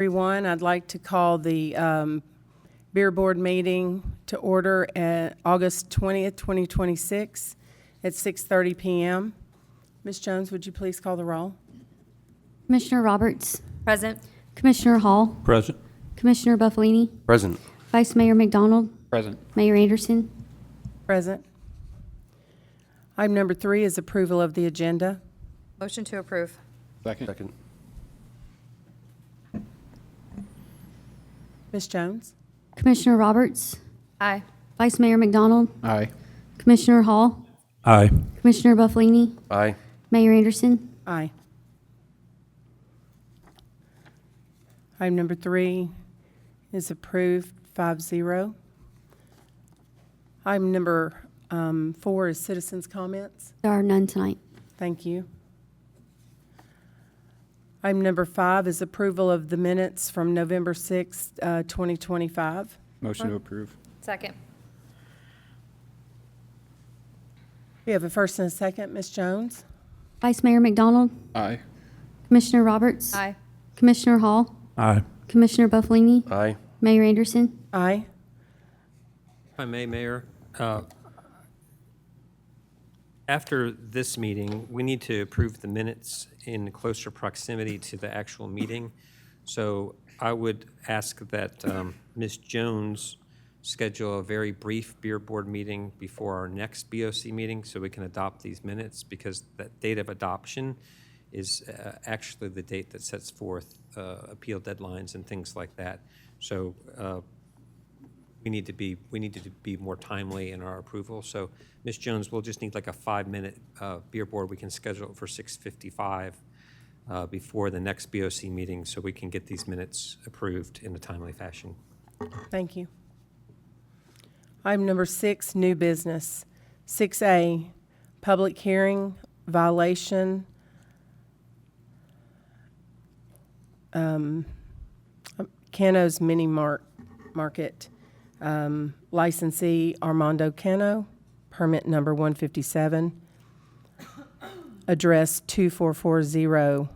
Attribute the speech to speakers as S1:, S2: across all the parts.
S1: Everyone, I'd like to call the Beer Board meeting to order at August 20th, 2026 at 6:30 PM. Ms. Jones, would you please call the roll?
S2: Commissioner Roberts,
S3: Present.
S2: Commissioner Hall,
S4: Present.
S2: Commissioner Buffalini,
S4: Present.
S2: Vice Mayor McDonald,
S4: Present.
S2: Mayor Anderson.
S1: Present. Item number 3 is approval of the agenda.
S3: Motion to approve.
S4: Second.
S1: Ms. Jones?
S2: Commissioner Roberts,
S3: Aye.
S2: Vice Mayor McDonald,
S4: Aye.
S2: Commissioner Hall,
S4: Aye.
S2: Commissioner Buffalini,
S4: Aye.
S2: Mayor Anderson.
S1: Aye. Item number 3 is approved 5-0. Item number 4 is citizens' comments.
S2: There are none tonight.
S1: Thank you. Item number 5 is approval of the minutes from November 6th, 2025.
S4: Motion to approve.
S3: Second.
S1: We have a first and a second. Ms. Jones?
S2: Vice Mayor McDonald,
S4: Aye.
S2: Commissioner Roberts,
S3: Aye.
S2: Commissioner Hall,
S4: Aye.
S2: Commissioner Buffalini,
S4: Aye.
S2: Mayor Anderson.
S1: Aye.
S5: If I may, Mayor, after this meeting, we need to approve the minutes in closer proximity to the actual meeting. So I would ask that Ms. Jones schedule a very brief Beer Board meeting before our next BOC meeting so we can adopt these minutes, because that date of adoption is actually the date that sets forth appeal deadlines and things like that. So we need to be more timely in our approval. So, Ms. Jones, we'll just need like a 5-minute Beer Board. We can schedule it for 6:55 before the next BOC meeting so we can get these minutes approved in a timely fashion.
S1: Thank you. Item number 6, new business. 6A, public hearing, violation. Cano's Mini Market. Licensee Armando Cano, permit number 157, address 2440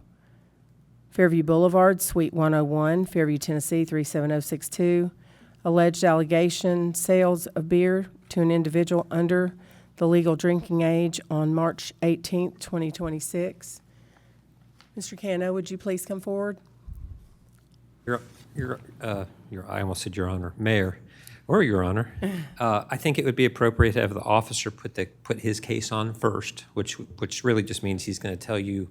S1: Fairview Boulevard, Suite 101, Fairview, Tennessee 37062. Alleged allegation, sales of beer to an individual under the legal drinking age on March 18th, 2026. Mr. Cano, would you please come forward?
S5: I almost said Your Honor, Mayor, or Your Honor. I think it would be appropriate to have the officer put his case on first, which really just means he's going to tell you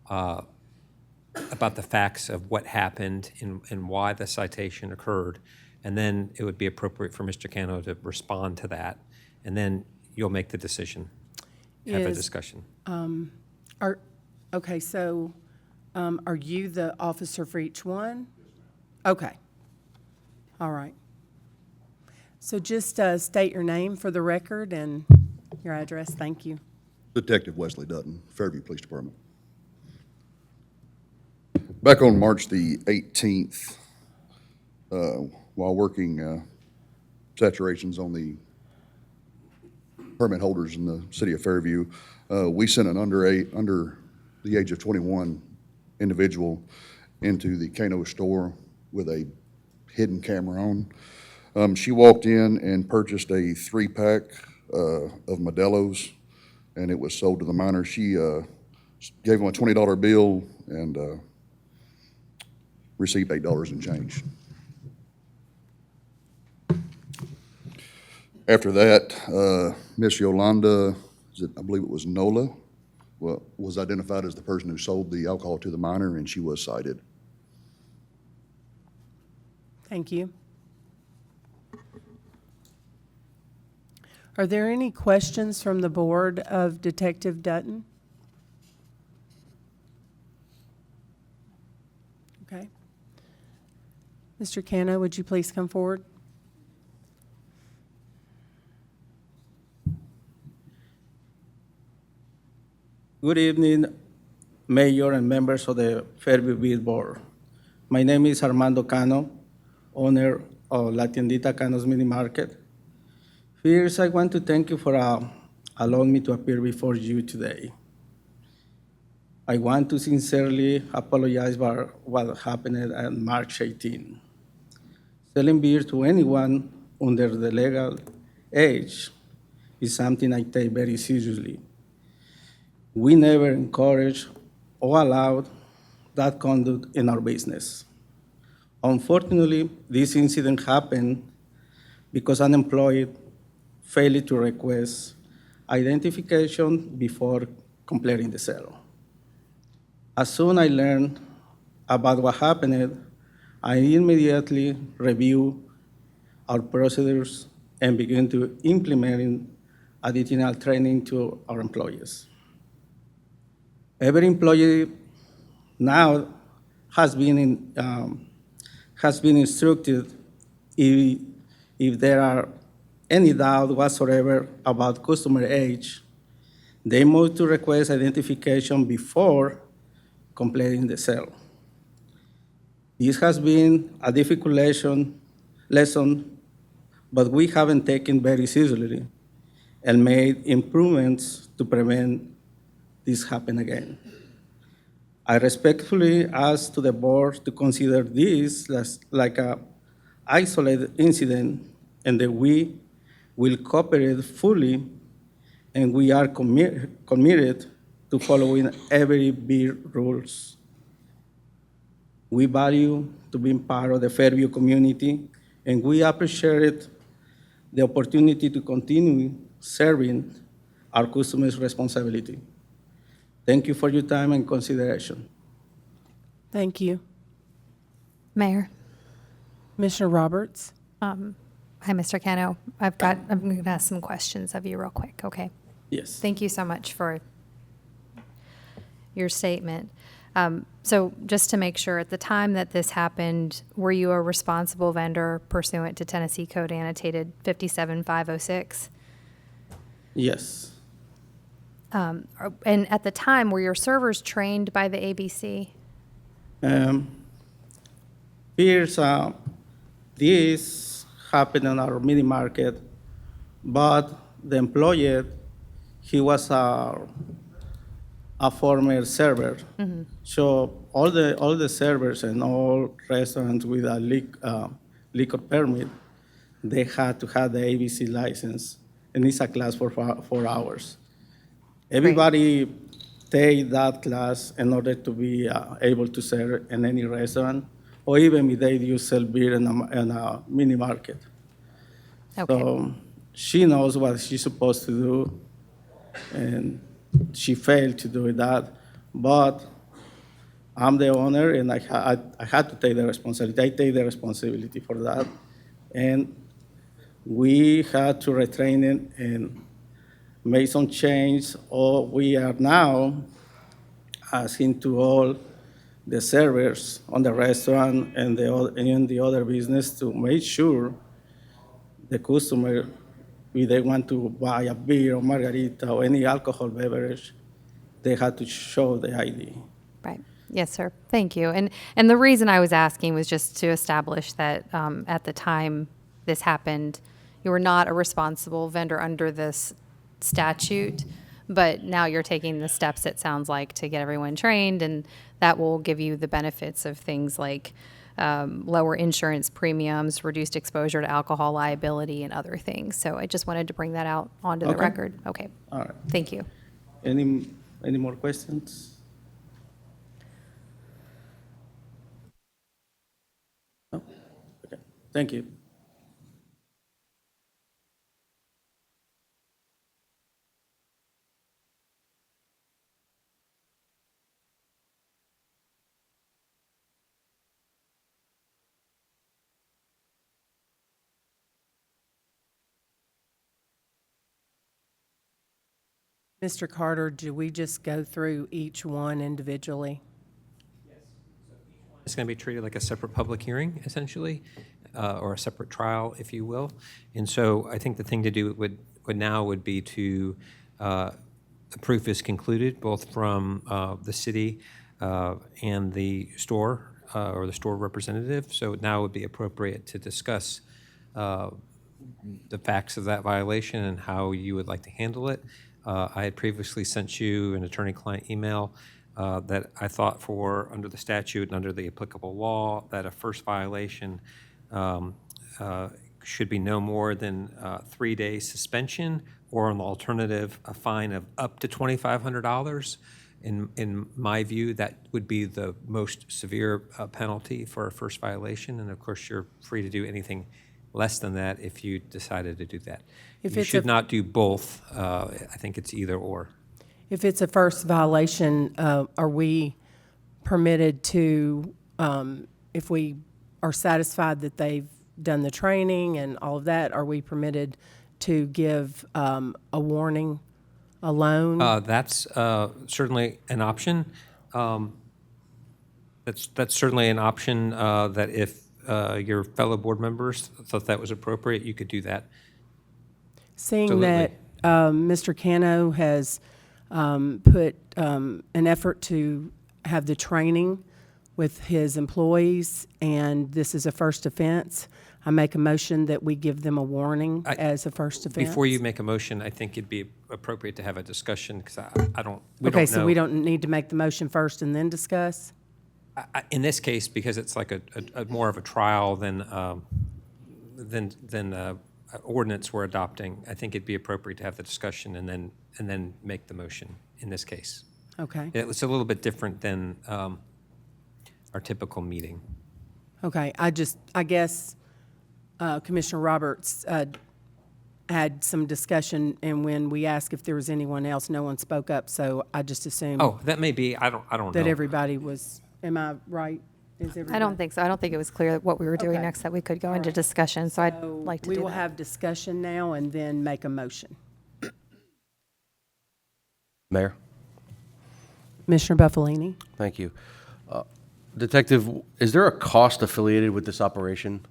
S5: about the facts of what happened and why the citation occurred. And then it would be appropriate for Mr. Cano to respond to that. And then you'll make the decision, have a discussion.
S1: Okay, so are you the officer for each one? Okay. All right. So just state your name for the record and your address. Thank you.
S6: Detective Wesley Dutton, Fairview Police Department. Back on March the 18th, while working saturations on the permit holders in the city of Fairview, we sent an under the age of 21 individual into the Cano store with a hidden camera on. She walked in and purchased a 3-pack of Modelo's, and it was sold to the minor. She gave him a $20 bill and received $8 in change. After that, Miss Yolanda, I believe it was Nola, was identified as the person who sold the alcohol to the minor, and she was cited.
S1: Thank you. Are there any questions from the board of Detective Dutton? Okay. Mr. Cano, would you please come forward?
S7: Good evening, Mayor and members of the Fairview Beer Board. My name is Armando Cano, owner of La Tiendita Cano's Mini Market. First, I want to thank you for allowing me to appear before you today. I want to sincerely apologize for what happened on March 18. Selling beer to anyone under the legal age is something I take very seriously. We never encourage or allow that conduct in our business. Unfortunately, this incident happened because an employee failed to request identification before completing the sale. As soon as I learned about what happened, I immediately reviewed our procedures and began to implement additional training to our employees. Every employee now has been instructed if there are any doubt whatsoever about customer age, they must to request identification before completing the sale. This has been a difficult lesson, but we haven't taken very seriously and made improvements to prevent this happen again. I respectfully ask to the board to consider this like a isolated incident and that we will cooperate fully and we are committed to following every beer rules. We value to being part of the Fairview community and we appreciate the opportunity to continue serving our customers' responsibility. Thank you for your time and consideration.
S1: Thank you.
S3: Mayor.
S1: Commissioner Roberts?
S3: Hi, Mr. Cano. I'm going to ask some questions of you real quick, okay?
S7: Yes.
S3: Thank you so much for your statement. So just to make sure, at the time that this happened, were you a responsible vendor pursuant to Tennessee Code Annotated 57506?
S7: Yes.
S3: And at the time, were your servers trained by the ABC?
S7: Here's this happened in our mini market, but the employee, he was a former server. So all the servers and all restaurants with a liquor permit, they had to have the ABC license, and it's a class for 4 hours. Everybody take that class in order to be able to serve in any restaurant, or even if they do sell beer in a mini market.
S3: Okay.
S7: So she knows what she's supposed to do, and she failed to do that. But I'm the owner, and I had to take the responsibility. I take the responsibility for that. And we had to retrain it and make some change, or we are now asking to all the servers on the restaurant and in the other business to make sure the customer, if they want to buy a beer or margarita or any alcohol beverage, they have to show the ID.
S3: Right. Yes, sir. Thank you. And the reason I was asking was just to establish that at the time this happened, you were not a responsible vendor under this statute, but now you're taking the steps, it sounds like, to get everyone trained, and that will give you the benefits of things like lower insurance premiums, reduced exposure to alcohol liability, and other things. So I just wanted to bring that out onto the
S7: Okay.
S3: record. Okay.
S7: All right.
S3: Thank you.
S7: Any more questions? No? Okay. Thank you.
S1: Mr. Carter, do we just go through each one individually?
S5: It's going to be treated like a separate public hearing, essentially, or a separate trial, if you will. And so I think the thing to do would be to, the proof is concluded, both from the city and the store, or the store representative. So now would be appropriate to discuss the facts of that violation and how you would like to handle it. I had previously sent you an attorney-client email that I thought for, under the statute and under the applicable law, that a first violation should be no more than 3-day suspension, or an alternative, a fine of up to $2,500. In my view, that would be the most severe penalty for a first violation, and of course, you're free to do anything less than that if you decided to do that.
S1: If
S5: You
S1: it's
S5: should
S1: a-
S5: not do both. I think it's either or.
S1: If it's a first violation, are we permitted to, if we are satisfied that they've done the training and all of that, are we permitted to give a warning alone?
S5: That's certainly an option. That's certainly an option that if your fellow board members thought that was appropriate, you could do that.
S1: Seeing that Mr. Cano has put an effort to have the training with his employees, and this is a first offense, I make a motion that we give them a warning as a first offense.
S5: Before you make a motion, I think it'd be appropriate to have a discussion, because we don't know.
S1: Okay, so we don't need to make the motion first and then discuss?
S5: In this case, because it's like a more of a trial than ordinance we're adopting, I think it'd be appropriate to have the discussion and then make the motion in this case.
S1: Okay,
S5: It's a little bit different than our typical meeting.
S1: okay, I guess Commissioner Roberts had some discussion, and when we asked if there was anyone else, no one spoke up, so I just assumed
S5: Oh, that may be, I don't know.
S1: that everybody was, am I right? Is everybody?
S3: I don't think so. I don't think it was clear what we were doing
S1: Okay.
S3: next, that we could go into
S1: right.
S3: discussion, so I'd
S1: So
S3: like to
S1: we
S3: do
S1: will
S3: that.
S1: have discussion now and then make a motion.
S8: Mayor,
S1: Commissioner Buffalini?
S8: thank you. Detective, is there a cost affiliated with this operation?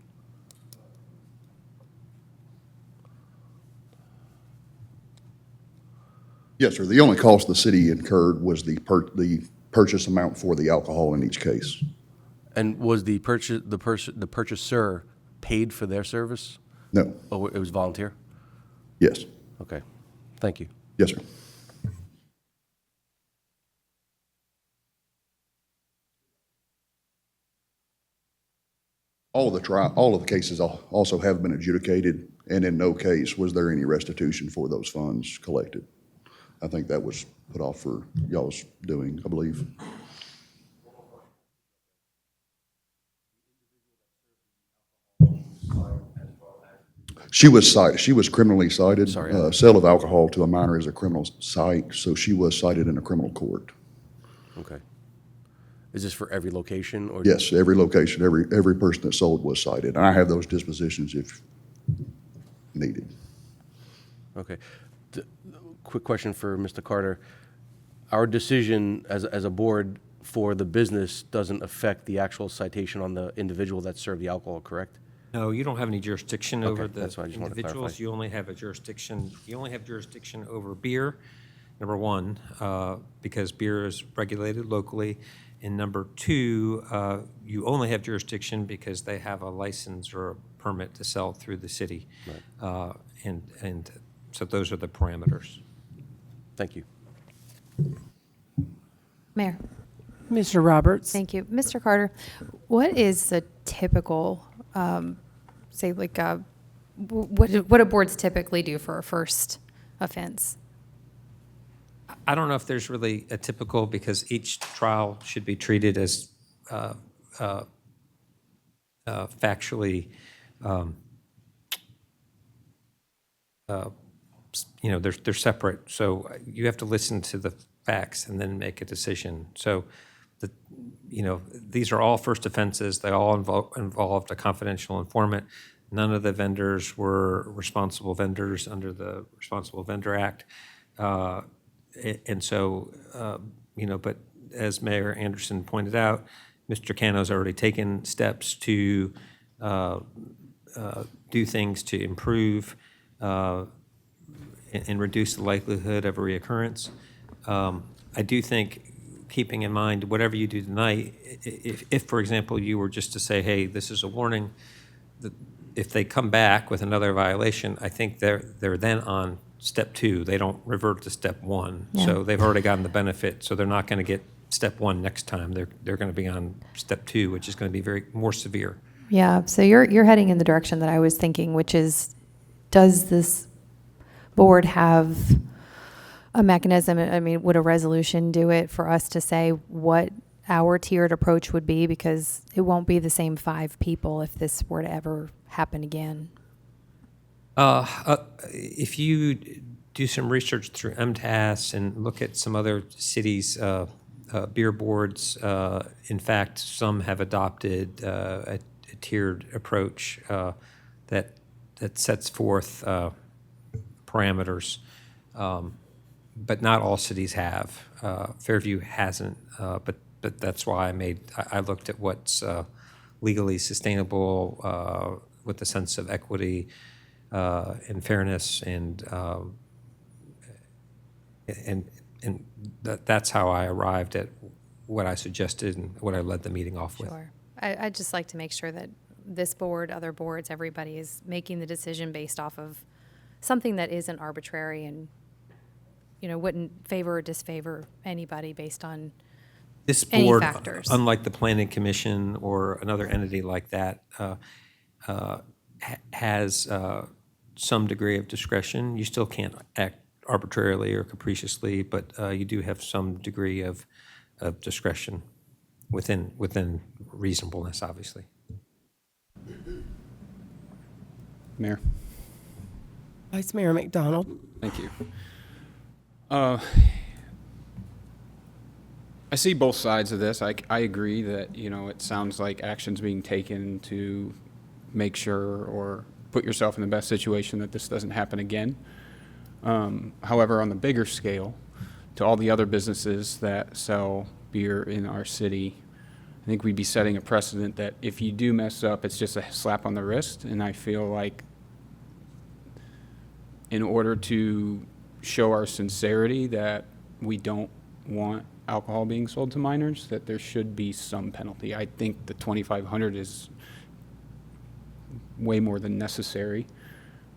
S6: Yes, sir. The only cost the city incurred was the purchase amount for the alcohol in each case.
S8: And was the purchaser paid for their service?
S6: No.
S8: Oh, it was volunteer?
S6: Yes.
S8: Okay, thank you.
S6: Yes, sir. All of the cases also have been adjudicated, and in no case was there any restitution for those funds collected. I think that was put off for y'all's doing, I believe. She was criminally cited.
S8: Sorry.
S6: Sale of alcohol to a minor is a criminal cite, so she was cited in a criminal court.
S8: Okay. Is this for every location, or?
S6: Yes, every location, every person that sold was cited. And I have those dispositions if needed.
S8: Okay. Quick question for Mr. Carter. Our decision as a board for the business doesn't affect the actual citation on the individual that served the alcohol, correct?
S5: No, you don't have any jurisdiction over
S8: Okay,
S5: the
S8: that's what I just wanted to
S5: individuals.
S8: clarify.
S5: You only have jurisdiction over beer, number one, because beer is regulated locally. And number two, you only have jurisdiction because they have a license or a permit to sell through the city. And so those are the parameters.
S8: Thank you.
S3: Mayor,
S1: Commissioner Roberts?
S3: thank you. Mr. Carter, what is the typical, say, like, what do boards typically do for a first offense?
S5: I don't know if there's really a typical, because each trial should be treated as factually, they're separate. So you have to listen to the facts and then make a decision. So, these are all first offenses. They all involved a confidential informant. None of the vendors were responsible vendors under the Responsible Vendor Act. And so, but as Mayor Anderson pointed out, Mr. Cano's already taken steps to do things to improve and reduce the likelihood of a reoccurrence. I do think, keeping in mind, whatever you do tonight, if, for example, you were just to say, hey, this is a warning, if they come back with another violation, I think they're then on step two. They don't revert to step one.
S3: Yeah.
S5: So they've already gotten the benefit, so they're not going to get step one next time. They're going to be on step two, which is going to be very more severe.
S3: Yeah, so you're heading in the direction that I was thinking, which is, does this board have a mechanism? I mean, would a resolution do it for us to say what our tiered approach would be? Because it won't be the same 5 people if this were to ever happen again.
S5: If you do some research through MTAS and look at some other cities' beer boards, in fact, some have adopted a tiered approach that sets forth parameters, but not all cities have. Fairview hasn't, but that's why I looked at what's legally sustainable with the sense of equity and fairness, and that's how I arrived at what I suggested and what I led the meeting off with.
S3: Sure. I'd just like to make sure that this board, other boards, everybody is making the decision based off of something that isn't arbitrary and, wouldn't favor or disfavor anybody based on
S5: This
S3: any
S5: board,
S3: factors.
S5: unlike the Planning Commission or another entity like that, has some degree of discretion. You still can't act arbitrarily or capriciously, but you do have some degree of discretion within reasonableness, obviously.
S4: Mayor?
S1: Vice Mayor McDonald.
S4: Thank you. I see both sides of this. I agree that, it sounds like action's being taken to make sure or put yourself in the best situation that this doesn't happen again. However, on the bigger scale, to all the other businesses that sell beer in our city, I think we'd be setting a precedent that if you do mess up, it's just a slap on the wrist. And I feel like in order to show our sincerity that we don't want alcohol being sold to minors, that there should be some penalty. I think the $2,500 is way more than necessary,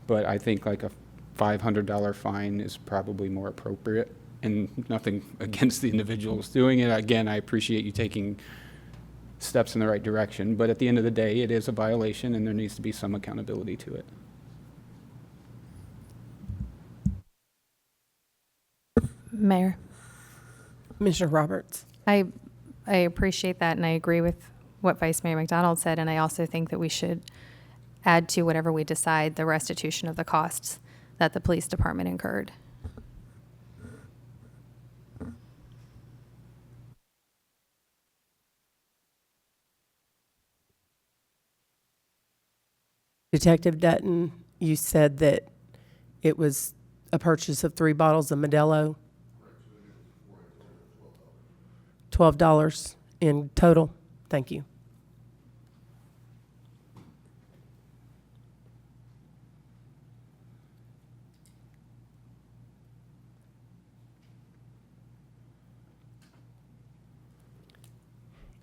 S4: but I think like a $500 fine is probably more appropriate, and nothing against the individuals doing it. Again, I appreciate you taking steps in the right direction, but at the end of the day, it is a violation and there needs to be some accountability to it.
S3: Mayor,
S1: Commissioner Roberts.
S3: I appreciate that, and I agree with what Vice Mayor McDonald said, and I also think that we should add to whatever we decide the restitution of the costs that the police department incurred.
S1: Detective Dutton, you said that it was a purchase of 3 bottles of Modelo. $12 in total. Thank you.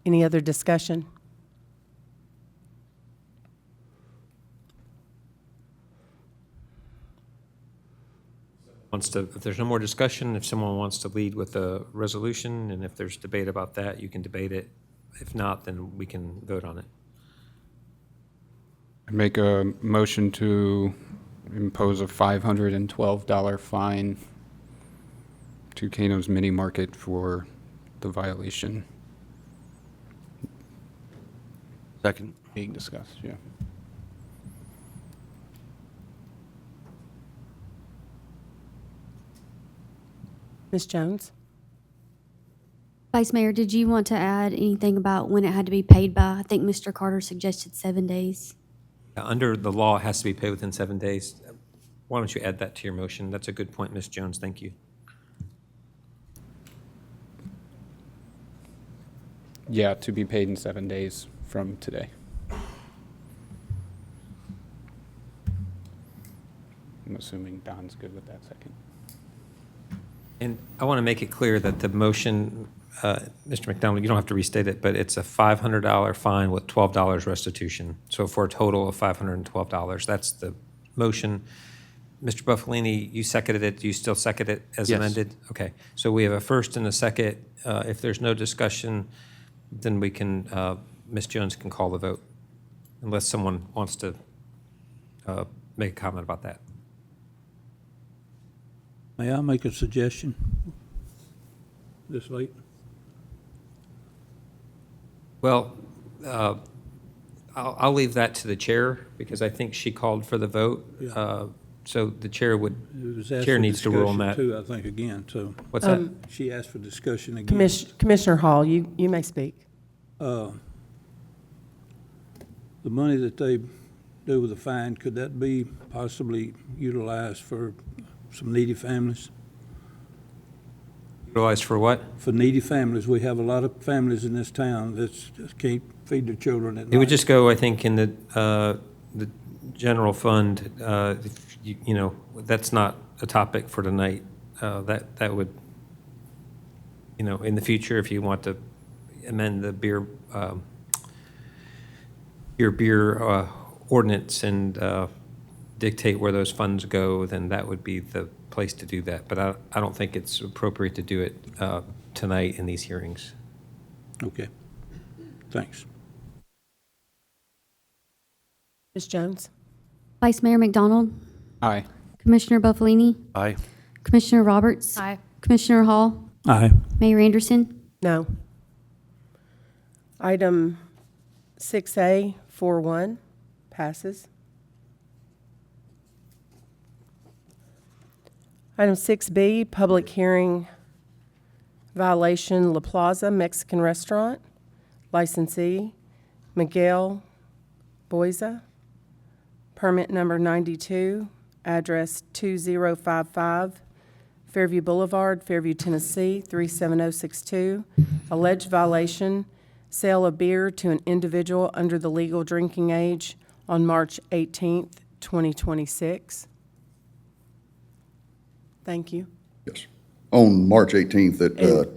S1: Any other discussion?
S5: If there's no more discussion, if someone wants to lead with a resolution, and if there's debate about that, you can debate it. If not, then we can vote on it.
S4: I make a motion to impose a $512 fine to Kano's Mini Market for the violation
S8: Second.
S4: being discussed, yeah.
S1: Ms. Jones?
S2: Vice Mayor, did you want to add anything about when it had to be paid by? I think Mr. Carter suggested 7 days.
S5: Under the law, it has to be paid within 7 days. Why don't you add that to your motion? That's a good point, Ms. Jones. Thank you.
S4: Yeah, to be paid in 7 days from today. I'm assuming Don's good with that second.
S5: And I want to make it clear that the motion, Mr. McDonald, you don't have to restate it, but it's a $500 fine with $12 restitution. So for a total of $512, that's the motion. Mr. Buffalini, you seconded it. Do you still second it as
S8: Yes.
S5: amended? Okay. So we have a first and a second. If there's no discussion, then we can, Ms. Jones can call the vote, unless someone wants to make a comment about that.
S9: May I make a suggestion this late?
S5: Well, I'll leave that to the chair, because I think she called for the vote. So the chair would,
S9: It was asked
S5: chair
S9: for
S5: needs to rule on that.
S9: discussion too, I think, again, so
S5: What's that?
S9: she asked for discussion again.
S1: Commissioner Hall, you may speak.
S9: The money that they do with the fine, could that be possibly utilized for some needy families?
S5: Utilized for what?
S9: For needy families, we have a lot of families in this town that just can't feed their children at night.
S5: It would just go, I think, in the general fund. If you know, that's not a topic for tonight. That would, you know, in the future, if you want to amend the beer ordinance and dictate where those funds go, then that would be the place to do that. But I don't think it's appropriate to do it tonight in these hearings.
S9: Okay, thanks.
S1: Ms. Jones?
S2: Vice Mayor McDonald,
S4: Aye.
S2: Commissioner Buffalini,
S8: Aye.
S2: Commissioner Roberts.
S3: Aye.
S2: Commissioner Hall,
S9: Aye.
S2: Mayor Anderson.
S1: No. Item 6A, 4-1, passes. Item 6B, public hearing violation La Plaza Mexican Restaurant, licensee Miguel Boyza, permit number 92, address 2055 Fairview Boulevard, Fairview, Tennessee, 37062. Alleged violation, sale of beer to an individual under the legal drinking age on March 18th, 2026. Thank you.
S6: Yes. On March 18th at,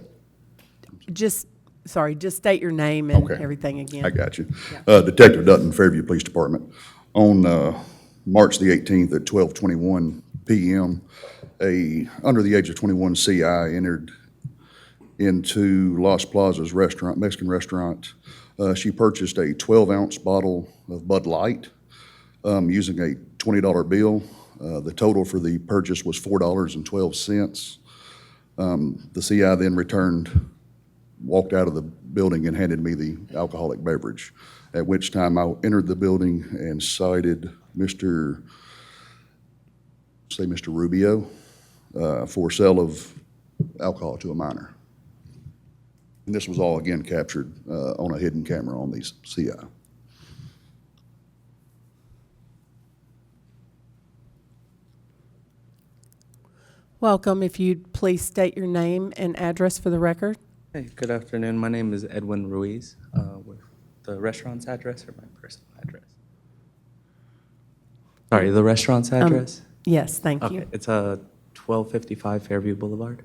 S1: Just state your name and
S6: Okay.
S1: everything again.
S6: I got you. Detective Dutton, Fairview Police Department. On March the 18th at 12:21 PM, a under the age of 21 CI entered into Las Plazas restaurant, Mexican restaurant. She purchased a 12-ounce bottle of Bud Light using a $20 bill. The total for the purchase was $4.12. The CI then walked out of the building and handed me the alcoholic beverage, at which time I entered the building and cited Mr. Rubio for sale of alcohol to a minor. And this was all, again, captured on a hidden camera on these CI.
S1: Welcome. If you'd please state your name and address for the record.
S10: Hey, good afternoon. My name is Edwin Ruiz, with the restaurant's address or my personal address? Sorry, the restaurant's address?
S1: Yes, thank you.
S10: Okay, it's 1255 Fairview Boulevard.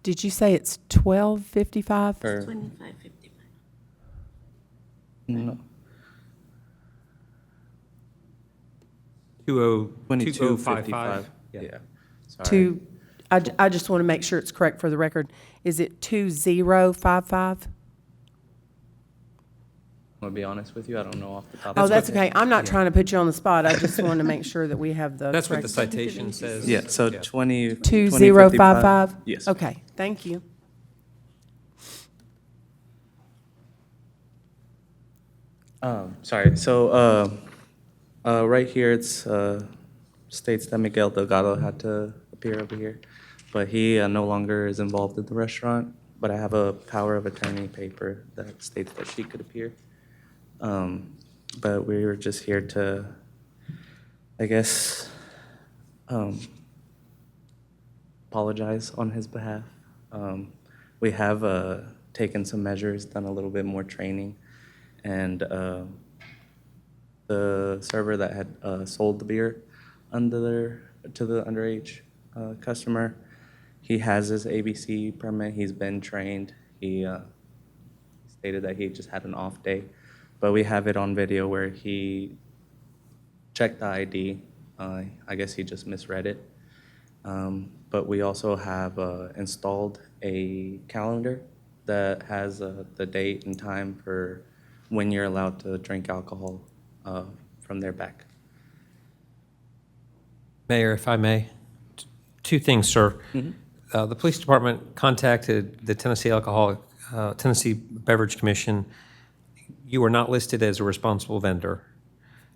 S1: Did you say it's 1255?
S10: Or- No,
S5: 2055.
S10: Yeah. Sorry.
S1: I just want to make sure it's correct for the record. Is it 2055?
S10: I'm gonna be honest with you, I don't know off the top.
S1: Oh,
S10: of my
S1: that's
S10: head.
S1: okay. I'm not trying to put you on the spot. I just want to make sure that we have the
S5: That's what the
S1: correct.
S5: citation says.
S10: Yeah, so 2055.
S1: 2055?
S10: Yes.
S1: Okay, thank you.
S10: Sorry, so, right here, it's, states that Miguel Delgado had to appear over here, but he no longer is involved in the restaurant, but I have a power of attorney paper that states that she could appear. But we were just here to, I guess, apologize on his behalf. We have taken some measures, done a little bit more training, and the server that had sold the beer to the underage customer, he has his ABC permit. He's been trained. He's stated that he just had an off day. But we have it on video where he checked the ID. I guess he just misread it. But we also have installed a calendar that has the date and time for when you're allowed to drink alcohol from their back.
S5: Mayor, if I may, two things, sir. The police department contacted the Tennessee Beverage Commission. You are not listed as a responsible vendor.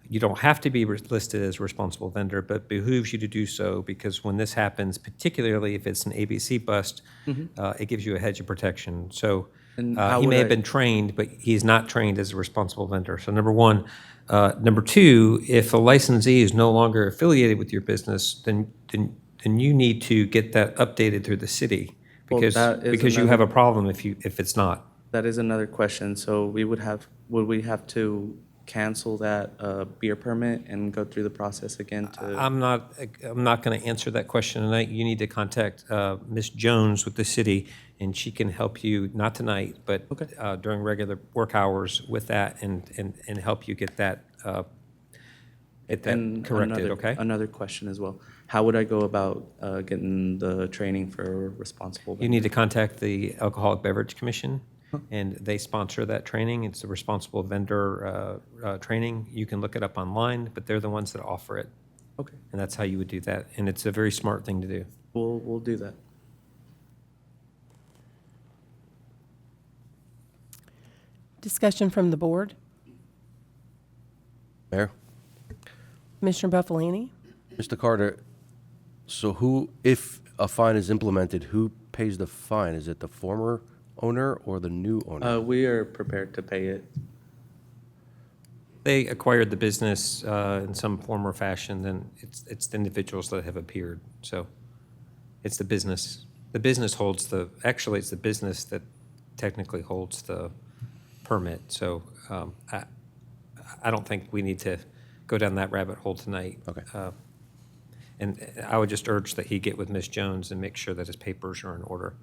S5: You don't have to be listed as a responsible vendor, but it behooves you to do so because when this happens, particularly if it's an ABC bust, it gives you a hedge of protection. So
S10: And how
S5: he
S10: would
S5: may have
S10: I-
S5: been trained, but he's not trained as a responsible vendor. So number one. Number two, if a licensee is no longer affiliated with your business, then you need to get that updated through the city
S10: Well,
S5: because
S10: that is
S5: you have a
S10: another-
S5: problem if it's not.
S10: That is another question. So would we have to cancel that beer permit and go through the process again to?
S5: I'm not going to answer that question tonight. You need to contact Ms. Jones with the city, and she can help you, not tonight, but during regular work hours with that and help you get that
S10: And
S5: corrected, okay?
S10: Another question as well. How would I go about getting the training for responsible?
S5: You need to contact the Alcoholic Beverage Commission, and they sponsor that training. It's a responsible vendor training. You can look it up online, but they're the ones that offer it,
S10: Okay,
S5: and that's how you would do that. And it's a very smart thing to do.
S10: we'll do that.
S1: Discussion from the board.
S8: Mayor?
S1: Commissioner Buffalini?
S8: Mr. Carter, so if a fine is implemented, who pays the fine? Is it the former owner or the new owner?
S10: We are prepared to pay it.
S5: They acquired the business in some form or fashion, then it's the individuals that have appeared. So it's the business. The business holds actually, it's the business that technically holds the permit. So I don't think we need to go down that rabbit hole tonight.
S8: Okay.
S5: And I would just urge that he get with Ms. Jones and make sure that his papers are in order,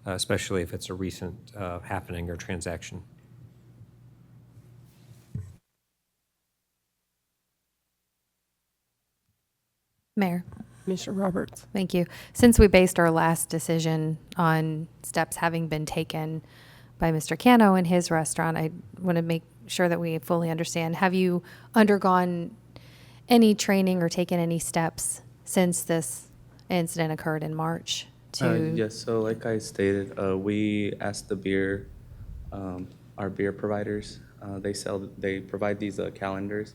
S5: especially if it's a recent happening or transaction.
S3: Mayor,
S1: Commissioner Roberts?
S3: thank you. Since we based our last decision on steps having been taken by Mr. Cano in his restaurant, I want to make sure that we fully understand. Have you undergone any training or taken any steps since this incident occurred in March to?
S10: Yes, so like I stated, we asked our beer providers, they provide these calendars,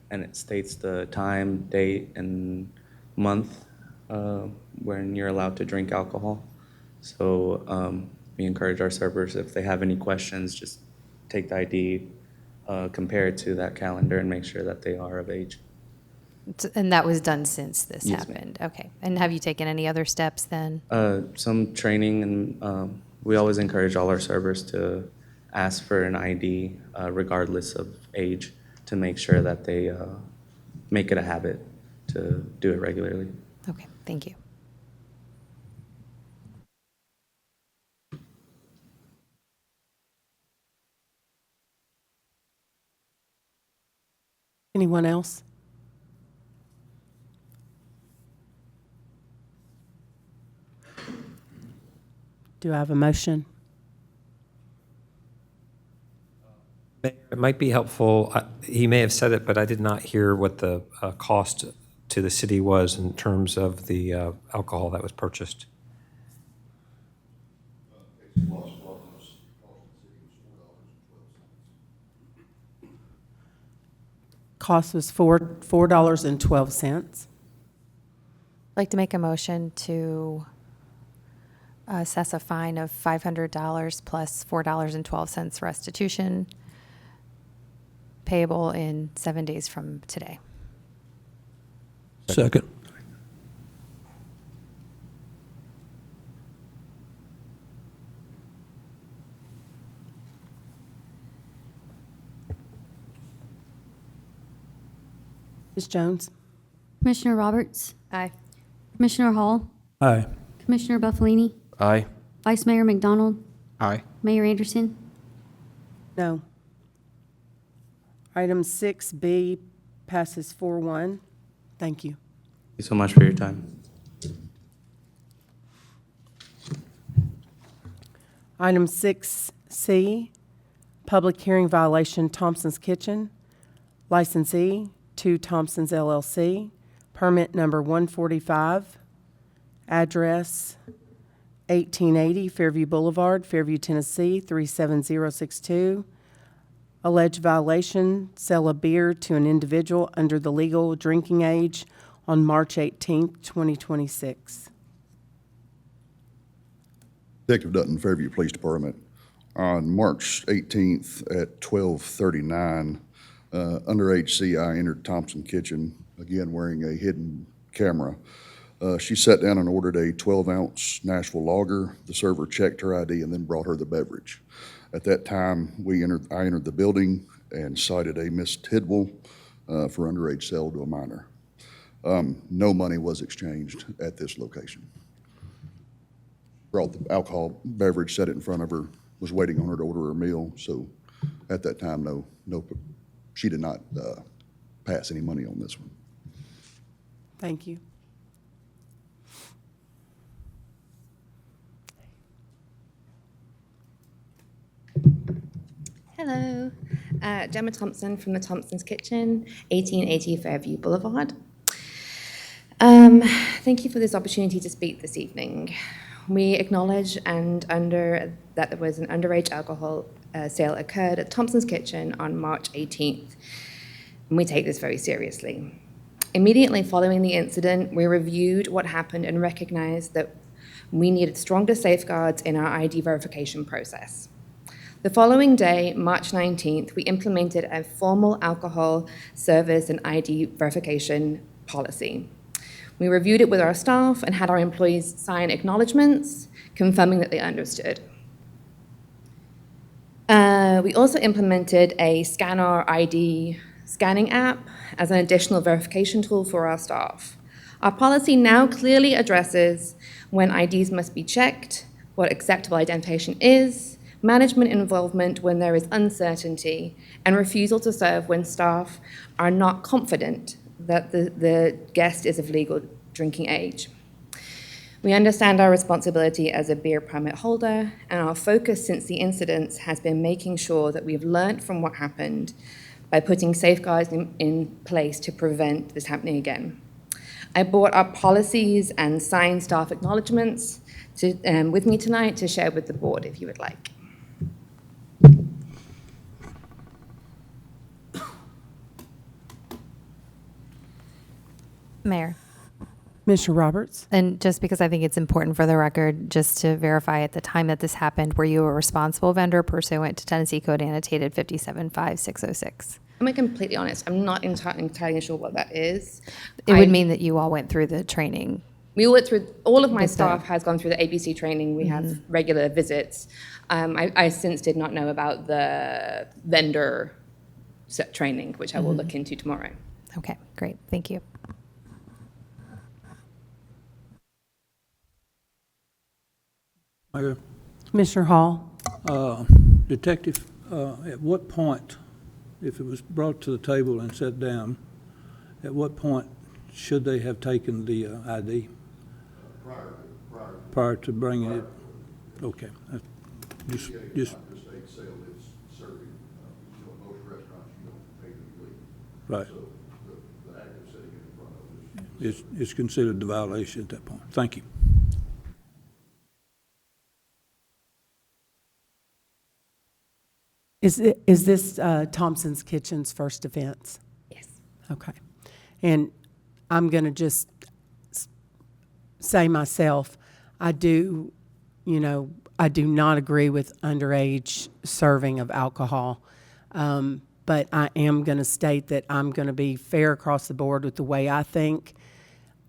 S10: and it states the time, date, and month when you're allowed to drink alcohol. So we encourage our servers, if they have any questions, just take the ID, compare it to that calendar, and make sure that they are of age.
S3: And that was done since this
S10: Yes, ma'am.
S3: happened? Okay. And have you taken any other steps then?
S10: Some training, and we always encourage all our servers to ask for an ID regardless of age to make sure that they make it a habit to do it regularly.
S3: Okay, thank you.
S1: Anyone else? Do I have a motion?
S5: It might be helpful, he may have said it, but I did not hear what the cost to the city was in terms of the alcohol that was purchased.
S1: Cost was $4.12.
S3: I'd like to make a motion to assess a fine of $500 plus $4.12 restitution payable in 7 days from today.
S9: Second.
S1: Ms. Jones?
S2: Commissioner Roberts?
S3: Aye.
S2: Commissioner Hall?
S9: Aye.
S2: Commissioner Buffalini?
S8: Aye.
S2: Vice Mayor McDonald?
S4: Aye.
S2: Mayor Anderson?
S1: No. Item 6B passes 4-1. Thank you.
S10: Thank you so much for your time.
S1: Item 6C, public hearing violation, Thompson's Kitchen. Licensee, 2 Thompson's LLC. Permit number 145. Address 1880 Fairview Boulevard, Fairview, Tennessee, 37062. Alleged violation, sale of beer to an individual under the legal drinking age on March 18th, 2026.
S6: Detective Dutton, Fairview Police Department. On March 18th at 12:39, underage CI entered Thompson Kitchen, again wearing a hidden camera. She sat down and ordered a 12-ounce Nashville lager. The server checked her ID and then brought her the beverage. At that time, I entered the building and cited a Miss Tidwell for underage sale to a minor. No money was exchanged at this location. Brought the alcohol beverage, set it in front of her, was waiting on her to order her meal. So at that time, she did not pass any money on this one.
S1: Thank you.
S11: Hello, Gemma Thompson from the Thompson's Kitchen, 1880 Fairview Boulevard. Thank you for this opportunity to speak this evening. We acknowledge that there was an underage alcohol sale occurred at Thompson's Kitchen on March 18th, and we take this very seriously. Immediately following the incident, we reviewed what happened and recognized that we needed stronger safeguards in our ID verification process. The following day, March 19th, we implemented a formal alcohol service and ID verification policy. We reviewed it with our staff and had our employees sign acknowledgements, confirming that they understood. We also implemented a scanner ID scanning app as an additional verification tool for our staff. Our policy now clearly addresses when IDs must be checked, what acceptable identification is, management involvement when there is uncertainty, and refusal to serve when staff are not confident that the guest is of legal drinking age. We understand our responsibility as a beer permit holder, and our focus since the incidents has been making sure that we've learned from what happened by putting safeguards in place to prevent this happening again. I brought our policies and signed staff acknowledgements with me tonight to share with the board if you would like.
S3: Mayor.
S1: Commissioner Roberts?
S3: And just because I think it's important for the record, just to verify at the time that this happened, were you a responsible vendor pursuant to Tennessee Code Annotated 575606?
S11: I'm being completely honest. I'm not entirely sure what that is.
S3: It would mean that you all went through the training.
S11: We all went through, all of my
S3: With the-
S11: staff has gone through the ABC training. We have regular visits. I since did not know about the vendor set training, which I will look into tomorrow.
S3: Okay, great. Thank you.
S9: Mayor,
S1: Commissioner Hall?
S9: Detective, at what point, if it was brought to the table and set down, at what point should they have taken the ID? Prior to bringing it? Okay. Just, right. It's considered the violation at that point. Thank you.
S1: Is this Thompson's Kitchen's first offense?
S11: Yes.
S1: Okay. And I'm going to just say myself, I do not agree with underage serving of alcohol. But I am going to state that I'm going to be fair across the board with the way I think.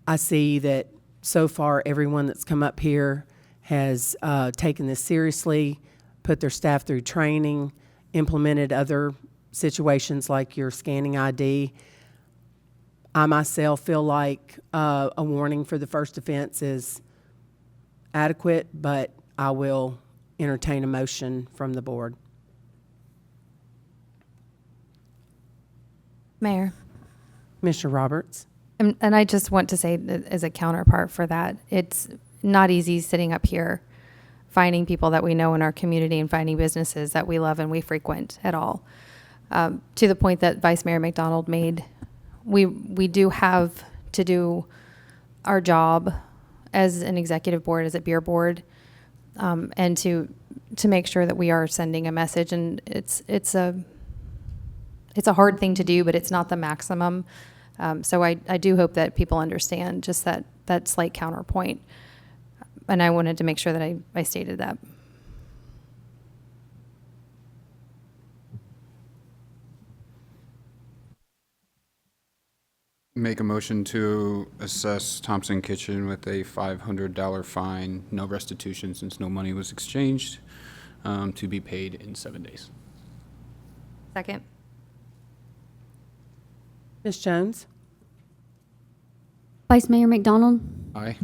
S1: I see that so far everyone that's come up here has taken this seriously, put their staff through training, implemented other situations like your scanning ID. I myself feel like a warning for the first offense is adequate, but I will entertain a motion from the board.
S3: Mayor.
S1: Commissioner Roberts?
S3: And I just want to say that as a counterpart for that, it's not easy sitting up here finding people that we know in our community and finding businesses that we love and we frequent at all. To the point that Vice Mayor McDonald made, we do have to do our job as an executive board, as a beer board, and to make sure that we are sending a message. And it's a hard thing to do, but it's not the maximum. So I do hope that people understand just that slight counterpoint. And I wanted to make sure that I stated that.
S4: Make a motion to assess Thompson Kitchen with a $500 fine, no restitution since no money was exchanged, to be paid in 7 days.
S3: Second.
S1: Ms. Jones?
S2: Vice Mayor McDonald,
S4: Aye.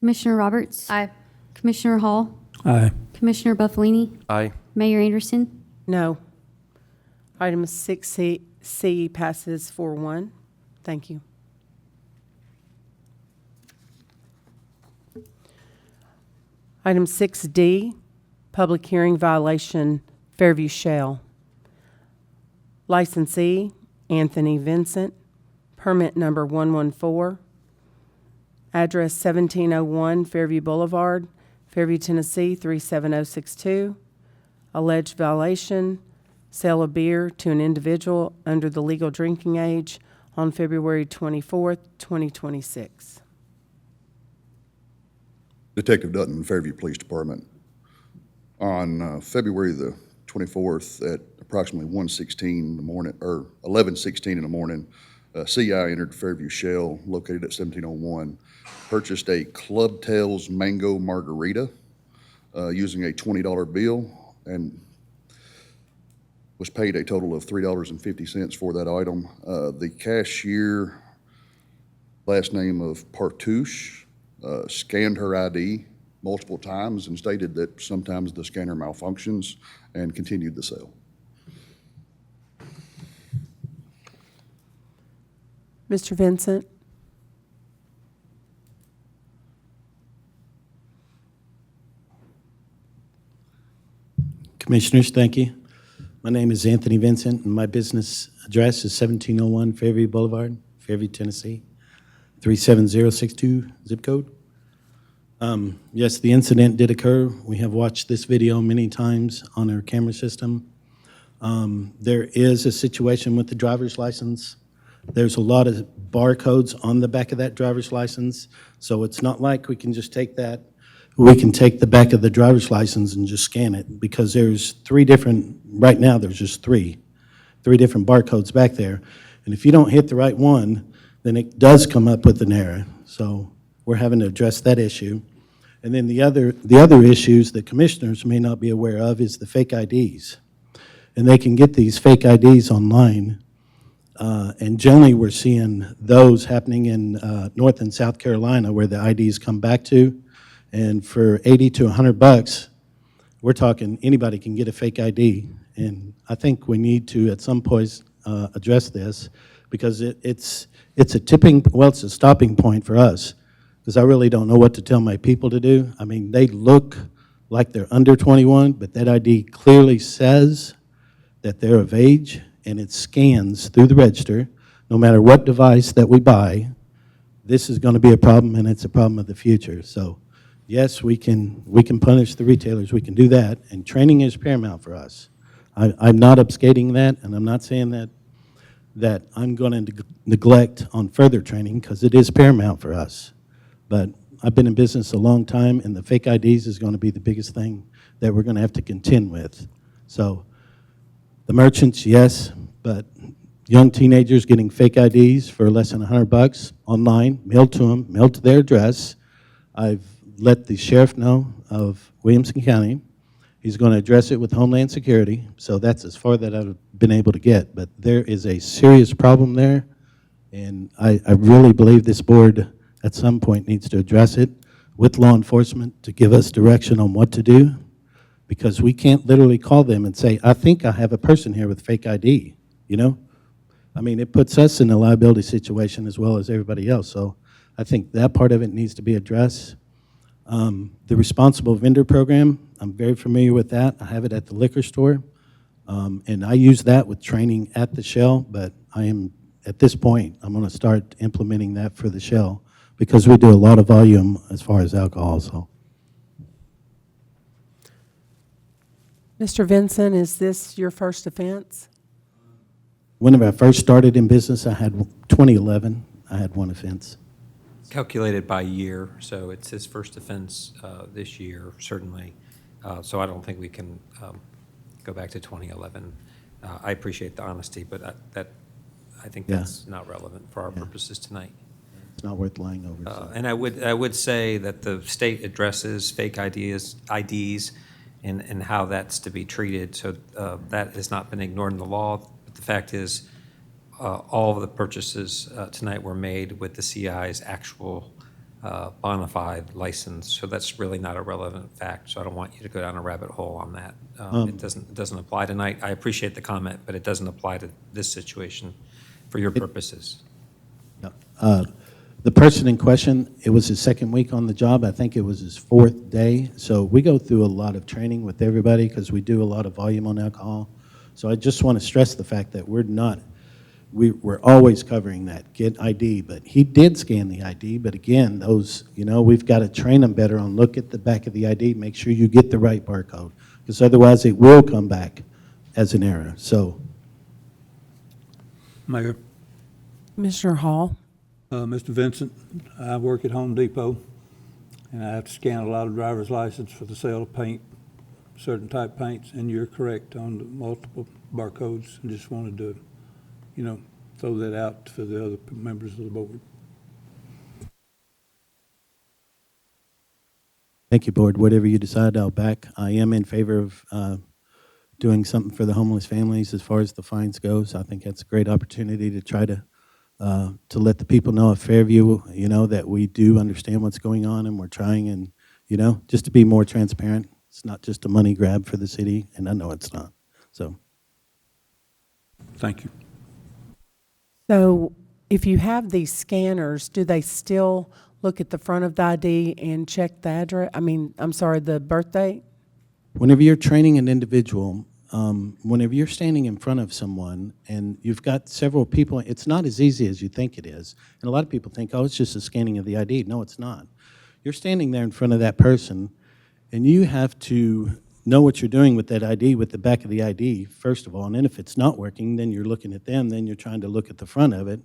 S2: Commissioner Roberts,
S3: Aye.
S2: Commissioner Hall,
S9: Aye.
S2: Commissioner Buffalini,
S8: Aye.
S2: Mayor Anderson.
S1: No. Item 6C passes 4-1. Thank you. Item 6D, public hearing violation, Fairview Shell. Licensee, Anthony Vincent, permit number 114, address 1701 Fairview Boulevard, Fairview, Tennessee 37062. Alleged violation, sale of beer to an individual under the legal drinking age on February 24th, 2026.
S6: Detective Dutton, Fairview Police Department. On February the 24th at approximately 1:16 in the morning, or 11:16 in the morning, CI entered Fairview Shell located at 1701, purchased a Club Tails Mango Margarita using a $20 bill and was paid a total of $3.50 for that item. The cashier, last name of Partouche, scanned her ID multiple times and stated that sometimes the scanner malfunctions and continued the sale.
S1: Mr. Vincent?
S12: Commissioners, thank you. My name is Anthony Vincent, and my business address is 1701 Fairview Boulevard, Fairview, Tennessee, 37062 zip code. Yes, the incident did occur. We have watched this video many times on our camera system. There is a situation with the driver's license. There's a lot of barcodes on the back of that driver's license, so it's not like we can just take that. We can take the back of the driver's license and just scan it, because there's right now there's just three different barcodes back there. And if you don't hit the right one, then it does come up with an error. So we're having to address that issue. And then the other issues that commissioners may not be aware of is the fake IDs. And they can get these fake IDs online. And generally we're seeing those happening in North and South Carolina, where the IDs come back to. And for $80 to $100, we're talking anybody can get a fake ID. And I think we need to, at some point, address this, because it's a stopping point for us, because I really don't know what to tell my people to do. I mean, they look like they're under 21, but that ID clearly says that they're of age, and it scans through the register. No matter what device that we buy, this is going to be a problem, and it's a problem of the future. So yes, we can punish the retailers. We can do that, and training is paramount for us. I'm not upscating that, and I'm not saying that I'm going to neglect on further training, because it is paramount for us. But I've been in business a long time, and the fake IDs is going to be the biggest thing that we're going to have to contend with. So the merchants, yes, but young teenagers getting fake IDs for less than $100 online, mailed to them, mailed to their address. I've let the sheriff know of Williamson County. He's going to address it with Homeland Security, so that's as far that I've been able to get. But there is a serious problem there, and I really believe this board at some point needs to address it with law enforcement to give us direction on what to do, because we can't literally call them and say, I think I have a person here with fake ID, you know? I mean, it puts us in a liability situation as well as everybody else. So I think that part of it needs to be addressed. The responsible vendor program, I'm very familiar with that. I have it at the liquor store. And I use that with training at the Shell, but at this point, I'm going to start implementing that for the Shell because we do a lot of volume as far as alcohol, so.
S1: Mr. Vincent, is this your first offense?
S12: Whenever I first started in business, 2011, I had one offense.
S5: Calculated by year, so it's his first offense this year, certainly. So I don't think we can go back to 2011. I appreciate the honesty, but I think
S12: Yeah.
S5: that's not relevant for our purposes tonight.
S12: It's not worth lying over. So.
S5: And I would say that the state addresses fake IDs and how that's to be treated, so that has not been ignored in the law. But the fact is, all of the purchases tonight were made with the CI's actual bona fide license, so that's really not a relevant fact, so I don't want you to go down a rabbit hole on that. It doesn't apply tonight. I appreciate the comment, but it doesn't apply to this situation for your purposes.
S12: The person in question, it was his second week on the job. I think it was his fourth day. So we go through a lot of training with everybody because we do a lot of volume on alcohol. So I just want to stress the fact that we're always covering that, get ID. But he did scan the ID. But again, those, we've got to train them better on look at the back of the ID, make sure you get the right barcode. Because otherwise it will come back as an error. So.
S9: Mayor,
S1: Commissioner Hall?
S9: Mr. Vincent, I work at Home Depot, and I have to scan a lot of driver's license for the sale of paint, certain type paints, and you're correct on the multiple barcodes. I just wanted to, throw that out for the other members of the board.
S12: Thank you, Board. Whatever you decide, I'll back. I am in favor of doing something for the homeless families as far as the fines goes. I think that's a great opportunity to try to let the people know of Fairview, that we do understand what's going on and we're trying and, just to be more transparent. It's not just a money grab for the city, and I know it's not. So.
S9: Thank you.
S1: So if you have these scanners, do they still look at the front of the ID and check the address? The birth date?
S12: Whenever you're training an individual, whenever you're standing in front of someone and you've got several people, it's not as easy as you think it is. And a lot of people think, oh, it's just a scanning of the ID. No, it's not. You're standing there in front of that person, and you have to know what you're doing with that ID, with the back of the ID, first of all. And then if it's not working, then you're looking at them, then you're trying to look at the front of it.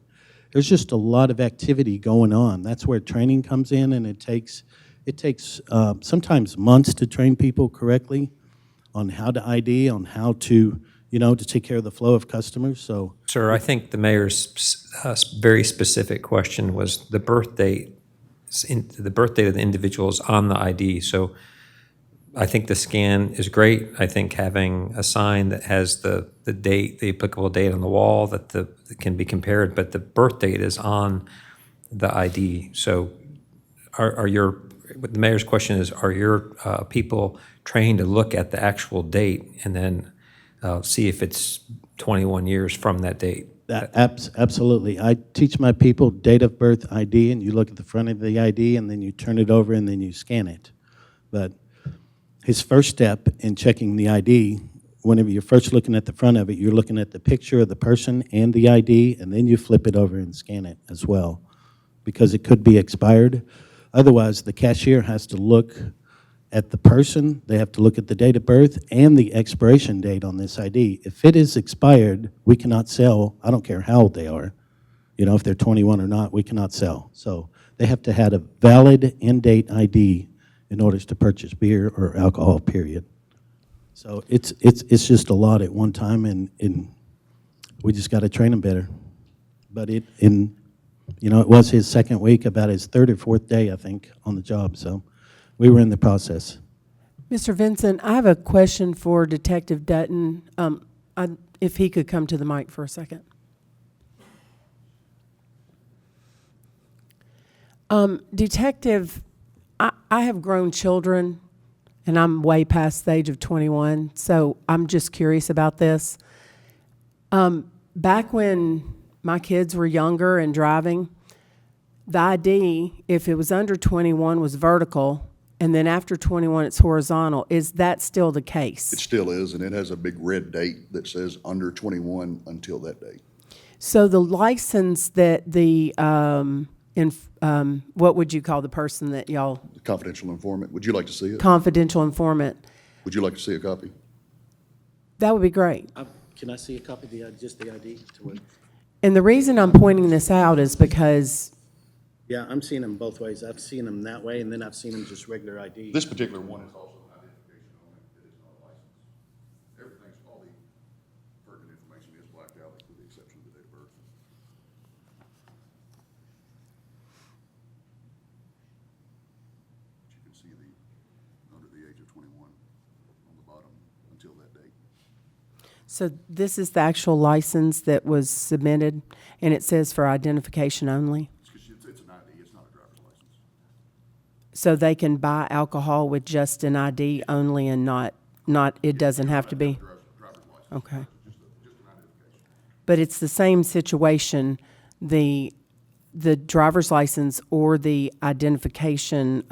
S12: There's just a lot of activity going on. That's where training comes in, and it takes sometimes months to train people correctly on how to ID, on how to, to take care of the flow of customers. So,
S5: Sir, I think the mayor's very specific question was the birth date. The birth date of the individual is on the ID. So I think the scan is great. I think having a sign that has the date, the applicable date on the wall that can be compared, but the birth date is on the ID. So the mayor's question is, are your people trained to look at the actual date and then see if it's 21 years from that date?
S12: Absolutely. I teach my people date of birth ID, and you look at the front of the ID, and then you turn it over, and then you scan it. But his first step in checking the ID, whenever you're first looking at the front of it, you're looking at the picture of the person and the ID, and then you flip it over and scan it as well, because it could be expired. Otherwise, the cashier has to look at the person, they have to look at the date of birth and the expiration date on this ID. If it is expired, we cannot sell. I don't care how old they are. If they're 21 or not, we cannot sell. So they have to have a valid in-date ID in order to purchase beer or alcohol, period. So it's just a lot at one time, and we just got to train them better. But it was his second week, about his third or fourth day, I think, on the job. So we were in the process.
S1: Mr. Vincent, I have a question for Detective Dutton. If he could come to the mic for a second. Detective, I have grown children, and I'm way past the age of 21, so I'm just curious about this. Back when my kids were younger and driving, the ID, if it was under 21, was vertical, and then after 21, it's horizontal. Is that still the
S6: It
S1: case?
S6: still is, and it has a big red date that says under 21 until that date.
S1: So the license that the, what would you call the person that y'all,
S6: Confidential informant, would you like to see it?
S1: confidential informant,
S6: Would you like to see a copy?
S1: that would be great.
S12: Can I see a copy of the, just the ID?
S1: And the reason I'm pointing this out is because
S12: Yeah, I'm seeing them both ways. I've seen them that way, and then I've seen them just regular ID.
S6: This particular one is also an identification only, it is not a license. Everything's, all the pertinent information is blacked out with the exception of the date of birth. But you can see the, under the age of 21 on the bottom until that date.
S1: So this is the actual license that was submitted, and it says for identification only?
S6: It's an ID, it's not a driver's license.
S1: So they can buy alcohol with just an ID only and not, it doesn't have to be? Okay. But it's the same situation, the driver's license or the identification